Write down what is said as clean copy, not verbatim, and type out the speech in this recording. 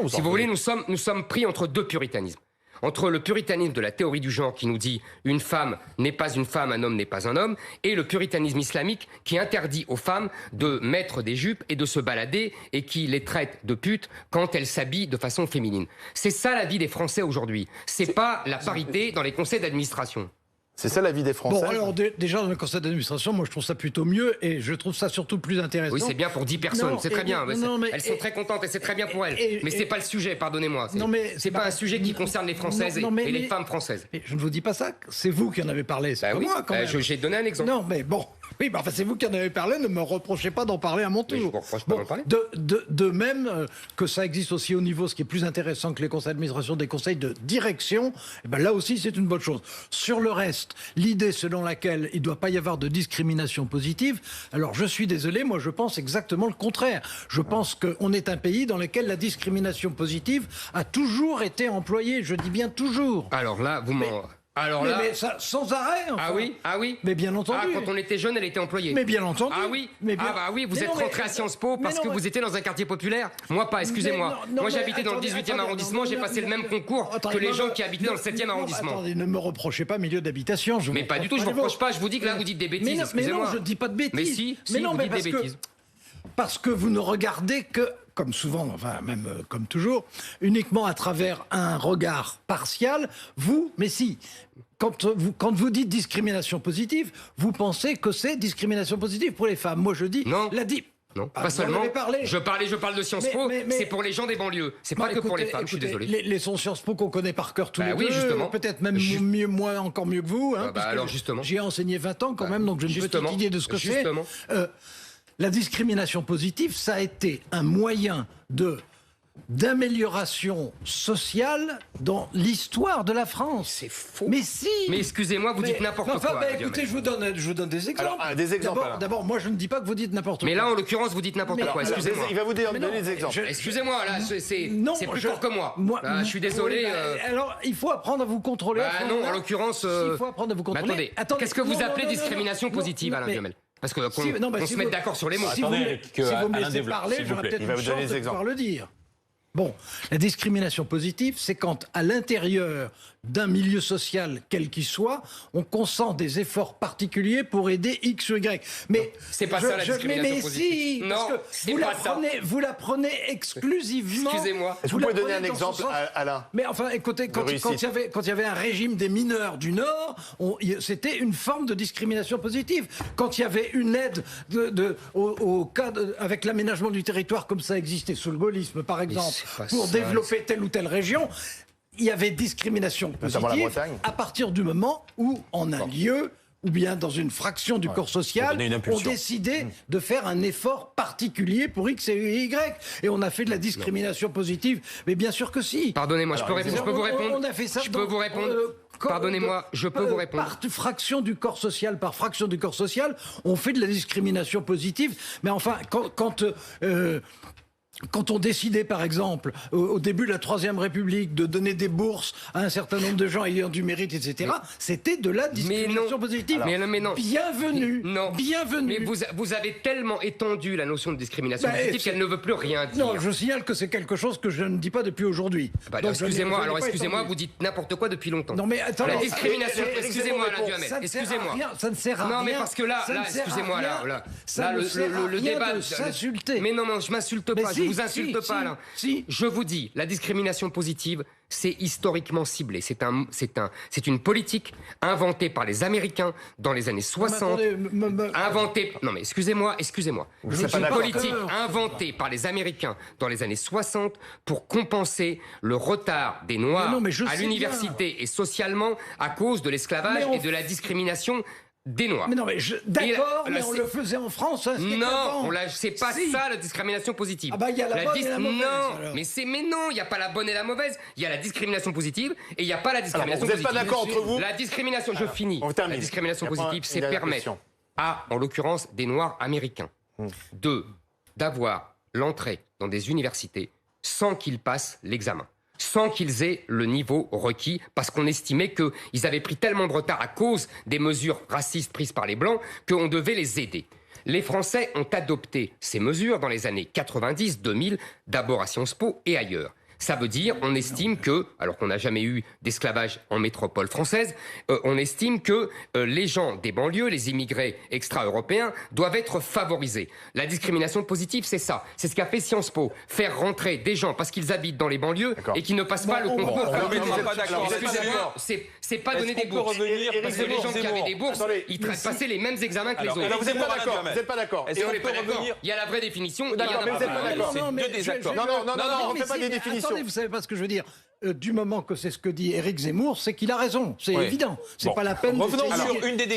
Si vous voulez, nous sommes pris entre deux puritanismes. Entre le puritanisme de la théorie du genre qui nous dit une femme n'est pas une femme, un homme n'est pas un homme, et le puritanisme islamique qui interdit aux femmes de mettre des jupes et de se balader et qui les traite de putes quand elles s'habillent de façon féminine. C'est ça la vie des Français aujourd'hui. C'est pas la parité dans les conseils d'administration. C'est ça la vie des Français. Bon, alors déjà dans le conseil d'administration, moi je trouve ça plutôt mieux et je trouve ça surtout plus intéressant. Oui, c'est bien pour 10 personnes, c'est très bien. Elles sont très contentes et c'est très bien pour elles. Mais c'est pas le sujet, pardonnez-moi. C'est pas un sujet qui concerne les Françaises et les femmes françaises. Je ne vous dis pas ça, c'est vous qui en avez parlé. C'est pas moi quand même. J'ai donné un exemple. Non, mais bon. Oui, enfin, c'est vous qui en avez parlé, ne me reprochez pas d'en parler à mon tour. Mais je vous reproche pas d'en parler. De même que ça existe aussi au niveau, ce qui est plus intéressant que les conseils d'administration, des conseils de direction, eh ben là aussi c'est une bonne chose. Sur le reste, l'idée selon laquelle il ne doit pas y avoir de discrimination positive, alors je suis désolé, moi je pense exactement le contraire. Je pense qu'on est un pays dans lequel la discrimination positive a toujours été employée, je dis bien toujours. Alors là, vous m'en... Mais ça, sans arrêt, enfin. Ah oui. Mais bien entendu. Ah, quand on était jeune, elle était employée. Mais bien entendu. Ah oui. Vous êtes rentré à Sciences Po parce que vous étiez dans un quartier populaire. Moi pas, excusez-moi. Moi j'habitais dans le 18e arrondissement, j'ai passé le même concours que les gens qui habitaient dans le 7e arrondissement. Attendez, ne me reprochez pas milieu d'habitation. Mais pas du tout, je ne vous reproche pas, je vous dis que là vous dites des bêtises, excusez-moi. Mais non, je ne dis pas de bêtises. Mais si, vous dites des bêtises. Parce que vous ne regardez que, comme souvent, enfin même comme toujours, uniquement à travers un regard partial, mais si. Quand vous dites discrimination positive, vous pensez que c'est discrimination positive pour les femmes. Moi je dis... Non. Non, pas seulement. Je parle de Sciences Po, c'est pour les gens des banlieues. C'est pas que pour les femmes, je suis désolé. Les sons Sciences Po qu'on connaît par cœur tous les deux, justement. Peut-être même moi encore mieux que vous. Hein, alors justement. J'y ai enseigné 20 ans quand même, donc j'ai une petite idée de ce que c'est. La discrimination positive, ça a été un moyen d'amélioration sociale dans l'histoire de la France. C'est faux. Mais si. Mais excusez-moi, vous dites n'importe quoi. Écoutez, je vous donne des exemples. Alors, des exemples. D'abord, moi je ne dis pas que vous dites n'importe quoi. Mais là, en l'occurrence, vous dites n'importe quoi. Excusez-moi. Il va vous donner des exemples. Excusez-moi, là, c'est plus fort que moi. Je suis désolé. Alors, il faut apprendre à vous contrôler. Non, en l'occurrence. Il faut apprendre à vous contrôler. Attendez, qu'est-ce que vous appelez discrimination positive, Alain Duhamel? Parce qu'on se mette d'accord sur les mots. Si vous me laissez parler, j'aurai peut-être une chance de pouvoir le dire. Bon, la discrimination positive, c'est quand, à l'intérieur d'un milieu social quel qu'il soit, on consent des efforts particuliers pour aider X ou Y. Mais c'est pas ça la discrimination positive. Si, parce que vous la prenez exclusivement. Excusez-moi. Est-ce que vous pouvez donner un exemple, Alain? Mais enfin, écoutez, quand il y avait un régime des mineurs du Nord, c'était une forme de discrimination positive. Quand il y avait une aide au cas avec l'aménagement du territoire, comme ça existait sous le gaullisme, par exemple, pour développer telle ou telle région, il y avait discrimination positive à partir du moment où, en un lieu, ou bien dans une fraction du corps social, on décidait de faire un effort particulier pour X et Y. Et on a fait de la discrimination positive. Mais bien sûr que si. Pardonnez-moi, je peux vous répondre. On a fait ça. Je peux vous répondre. Pardonnez-moi, je peux vous répondre. Par fraction du corps social, on fait de la discrimination positive. Mais enfin, quand on décidait, par exemple, au début de la Troisième République, de donner des bourses à un certain nombre de gens ayant du mérite, etc., c'était de la discrimination positive. Mais non. Bienvenue. Non. Bienvenue. Mais vous avez tellement étendu la notion de discrimination positive qu'elle ne veut plus rien dire. Non, je signale que c'est quelque chose que je ne dis pas depuis aujourd'hui. Excusez-moi, vous dites n'importe quoi depuis longtemps. Non, mais attendez. La discrimination, excusez-moi, Alain Duhamel, excusez-moi. Ça ne sert à rien. Non, mais parce que là, excusez-moi, là, le débat de s'insulter. Mais non, je m'insulte pas. Je vous insulte pas, Alain. Je vous dis, la discrimination positive, c'est historiquement ciblé. C'est une politique inventée par les Américains dans les années 60. Non mais excusez-moi. C'est une politique inventée par les Américains dans les années 60 pour compenser le retard des Noirs à l'université et socialement à cause de l'esclavage et de la discrimination des Noirs. Mais non, mais d'accord, mais on le faisait en France. Non, c'est pas ça la discrimination positive. Ah bah il y a la bonne et la mauvaise. Non, mais non, il n'y a pas la bonne et la mauvaise. Il y a la discrimination positive et il n'y a pas la discrimination positive. Vous n'êtes pas d'accord entre vous? La discrimination, je finis. La discrimination positive, c'est permettre en l'occurrence, des Noirs américains d'avoir l'entrée dans des universités sans qu'ils passent l'examen, sans qu'ils aient le niveau requis, parce qu'on estimait qu'ils avaient pris tellement de retard à cause des mesures racistes prises par les Blancs qu'on devait les aider. Les Français ont adopté ces mesures dans les années 90-2000, d'abord à Sciences Po et ailleurs. Ça veut dire, on estime que, alors qu'on n'a jamais eu d'esclavage en métropole française, on estime que les gens des banlieues, les immigrés extra-européens, doivent être favorisés. La discrimination positive, c'est ça. C'est ce qu'a fait Sciences Po. Faire rentrer des gens parce qu'ils habitent dans les banlieues et qui ne passent pas le concours. Excusez-moi, c'est pas donner des bourses. Parce que les gens qui avaient des bourses, ils passaient les mêmes examens que les autres. Alors vous n'êtes pas d'accord. Vous n'êtes pas d'accord. Et on n'est pas d'accord. Il y a la vraie définition. Mais vous n'êtes pas d'accord. Non, On ne fait pas des définitions. Attendez, vous savez pas ce que je veux dire. Du moment que c'est ce que dit Éric Zemmour, c'est qu'il a raison. C'est évident. C'est pas la peine. Revenons sur une des